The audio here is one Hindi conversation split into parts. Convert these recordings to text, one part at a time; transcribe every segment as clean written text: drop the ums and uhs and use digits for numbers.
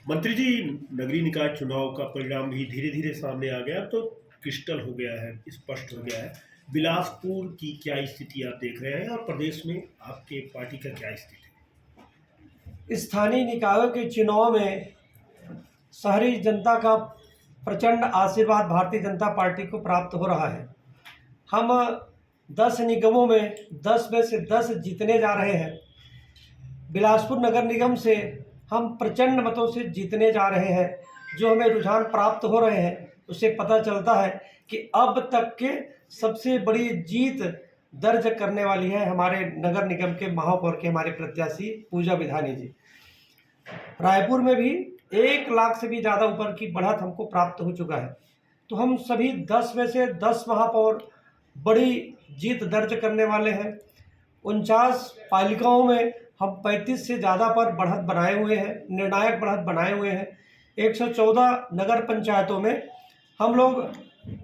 मंत्री जी, नगरीय निकाय चुनाव का परिणाम भी धीरे धीरे सामने आ गया, तो क्रिस्टल हो गया है, स्पष्ट हो गया है। बिलासपुर की क्या स्थिति आप देख रहे हैं और प्रदेश में आपके पार्टी का क्या स्थिति स्थानीय निकायों के चुनाव में शहरी जनता का प्रचंड आशीर्वाद भारतीय जनता पार्टी को प्राप्त हो रहा है। हम 10 निगमों में 10 में से 10 जीतने जा रहे हैं। बिलासपुर नगर निगम से हम प्रचंड मतों से जीतने जा रहे हैं। जो हमें रुझान प्राप्त हो रहे हैं उससे पता चलता है कि अब तक के सबसे बड़ी जीत दर्ज करने वाली है हमारे नगर निगम के महापौर के हमारे प्रत्याशी पूजा विधानी जी। रायपुर में भी 1 लाख से भी ज़्यादा ऊपर की बढ़त हमको प्राप्त हो चुका है। तो हम सभी 10 में से 10 महापौर बड़ी जीत दर्ज करने वाले हैं। 49 पालिकाओं में हम 35 से ज़्यादा पर बढ़त बनाए हुए हैं, निर्णायक बढ़त बनाए हुए हैं। 114 नगर पंचायतों में हम लोग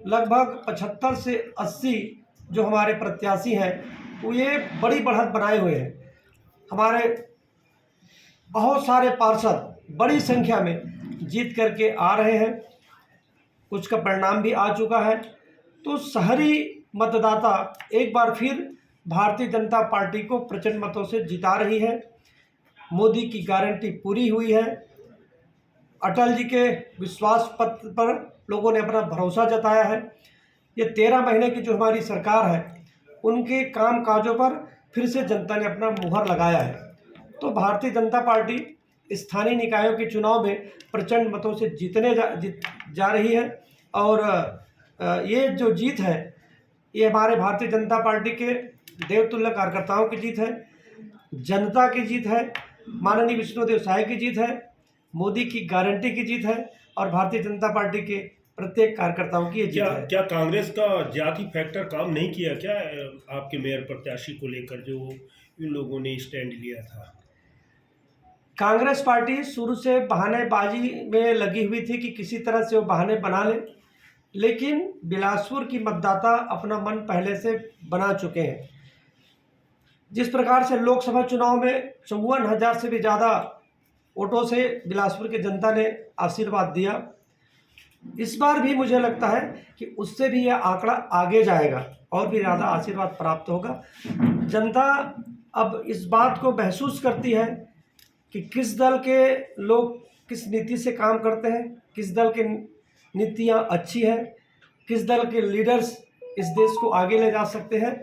लगभग 75 से 80 जो हमारे प्रत्याशी हैं वो ये बड़ी बढ़त बनाए हुए हैं। हमारे बहुत सारे पार्षद बड़ी संख्या में जीत करके आ रहे हैं, कुछ का परिणाम भी आ चुका है। तो शहरी मतदाता एक बार फिर भारतीय जनता पार्टी को प्रचंड मतों से जिता रही है। मोदी की गारंटी पूरी हुई है। अटल जी के विश्वास पत्र पर लोगों ने अपना भरोसा जताया है। ये 13 महीने की जो हमारी सरकार है उनके काम काजों पर फिर से जनता ने अपना मुहर लगाया है। तो भारतीय जनता पार्टी स्थानीय निकायों के चुनाव में प्रचंड मतों से जीतने जा रही है। और ये जो जीत है ये हमारे भारतीय जनता पार्टी के देवतुल्य कार्यकर्ताओं की जीत है, जनता की जीत है, माननीय विष्णुदेव साय की जीत है, मोदी की गारंटी की जीत है और भारतीय जनता पार्टी के प्रत्येक कार्यकर्ताओं की ये जीत है। क्या कांग्रेस का जाति फैक्टर काम नहीं किया क्या आपके मेयर प्रत्याशी को लेकर, जो इन लोगों ने स्टैंड लिया था? कांग्रेस पार्टी शुरू से बहानेबाजी में लगी हुई थी कि किसी तरह से वो बहाने बना ले, लेकिन बिलासपुर की मतदाता अपना मन पहले से बना चुके हैं। जिस प्रकार से लोकसभा चुनाव में 54,000 से भी ज़्यादा वोटों से बिलासपुर की जनता ने आशीर्वाद दिया, इस बार भी मुझे लगता है कि उससे भी यह आंकड़ा आगे जाएगा और भी ज़्यादा आशीर्वाद प्राप्त होगा। जनता अब इस बात को महसूस करती है कि किस दल के लोग किस नीति से काम करते हैं, किस दल की नीतियाँ अच्छी हैं, किस दल के लीडर्स इस देश को आगे ले जा सकते हैं।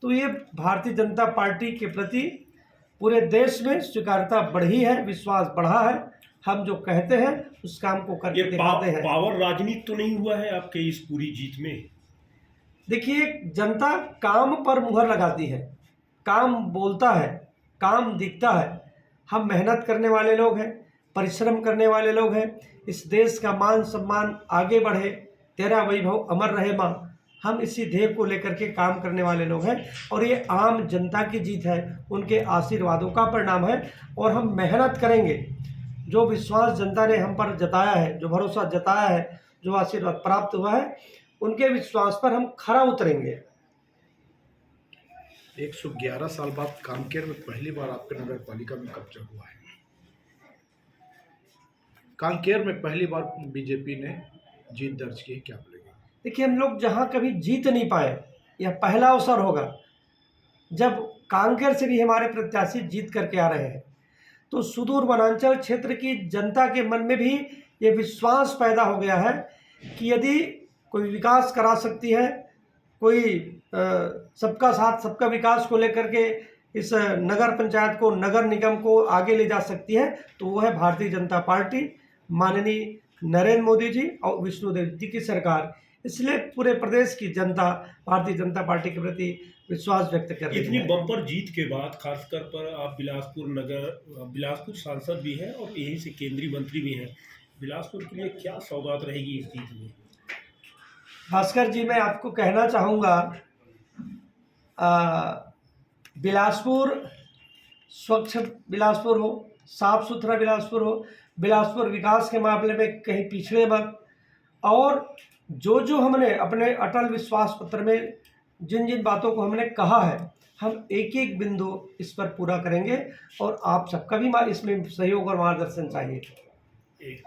तो ये भारतीय जनता पार्टी के प्रति पूरे देश में स्वीकार्यता बढ़ी है, विश्वास बढ़ा है। हम जो कहते हैं उस काम को करके दिखाते हैं। पावर राजनीति तो नहीं हुआ है आपके इस पूरी जीत में? देखिए, जनता काम पर मुहर लगाती है, काम बोलता है, काम दिखता है। हम मेहनत करने वाले लोग हैं, परिश्रम करने वाले लोग हैं। इस देश का मान सम्मान आगे बढ़े, तेरा वैभव अमर रहे माँ, हम इसी ध्येय को लेकर के काम करने वाले लोग हैं। और ये आम जनता की जीत है, उनके आशीर्वादों का परिणाम है। और हम मेहनत करेंगे। जो विश्वास जनता ने हम पर जताया है, जो भरोसा जताया है, जो आशीर्वाद प्राप्त हुआ है, उनके विश्वास पर हम खरा उतरेंगे। 111 साल बाद कांकेर में पहली बार आपके नगर पालिका में कब्जा हुआ है। कांकेर में पहली बार बीजेपी ने जीत दर्ज की, क्या बोलेंगे? देखिए, हम लोग जहाँ कभी जीत नहीं पाए, यह पहला अवसर होगा जब कांकेर से भी हमारे प्रत्याशी जीत करके आ रहे हैं। तो सुदूर वनांचल क्षेत्र की जनता के मन में भी ये विश्वास पैदा हो गया है कि यदि कोई विकास करा सकती है, कोई सबका साथ सबका विकास को लेकर के इस नगर पंचायत को, नगर निगम को आगे ले जा सकती है, तो वो है भारतीय जनता पार्टी, माननीय नरेंद्र मोदी जी और विष्णुदेव जी की सरकार। इसलिए पूरे प्रदेश की जनता भारतीय जनता पार्टी के प्रति विश्वास व्यक्त कर रही है। इतनी बम्पर जीत के बाद, खासकर पर आप बिलासपुर सांसद भी हैं और यहीं से केंद्रीय मंत्री भी हैं, बिलासपुर के लिए क्या सौगात रहेगी इस जीत में? भास्कर जी, मैं आपको कहना चाहूँगा, बिलासपुर स्वच्छ बिलासपुर हो, साफ सुथरा बिलासपुर हो, बिलासपुर विकास के मामले में कहीं पिछड़े मत। और जो हमने अपने अटल विश्वास पत्र में जिन जिन बातों को हमने कहा है, हम एक एक बिंदु इस पर पूरा करेंगे और आप सबका भी इसमें सहयोग और मार्गदर्शन चाहिए। एक